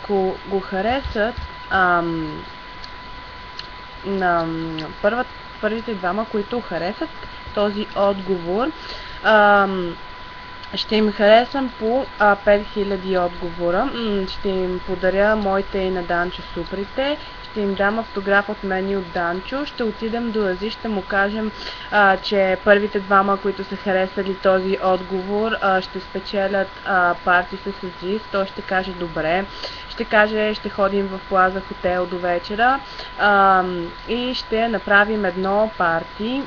ако го харесат на първите двама, които харесат този отговор, ще им харесам по 5000 отговора. Ще им подаря моите и на Данчо суприте. Ще им дам автограф от мен и от Данчо. Ще отидем до Ази, ще му кажем, че първите двама, които са харесали този отговор, ще спечелят парти с Ази. Той ще каже добре. Ще каже, ще ходим в Плаза хотел до вечера и ще направим едно парти,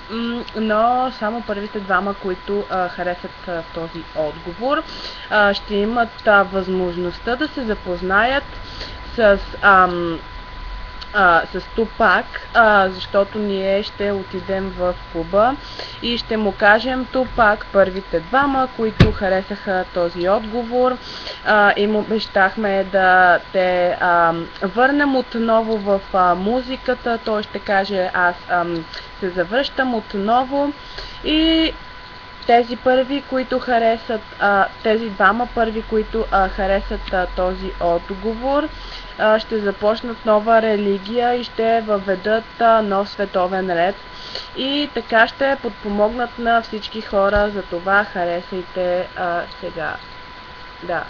но само първите двама, които харесат този отговор, ще имат възможността да се запознаят с Тупак, защото ние ще отидем в клуба и ще му кажем Тупак, първите двама, които харесаха този отговор, и му обещахме да те върнем отново в музиката. Той ще каже, аз се завръщам отново, и тези първи, които харесат, тези двама първи, които харесат този отговор, ще започнат нова религия и ще въведат нов световен ред. И така ще подпомогнат на всички хора, за това харесайте сега. Да.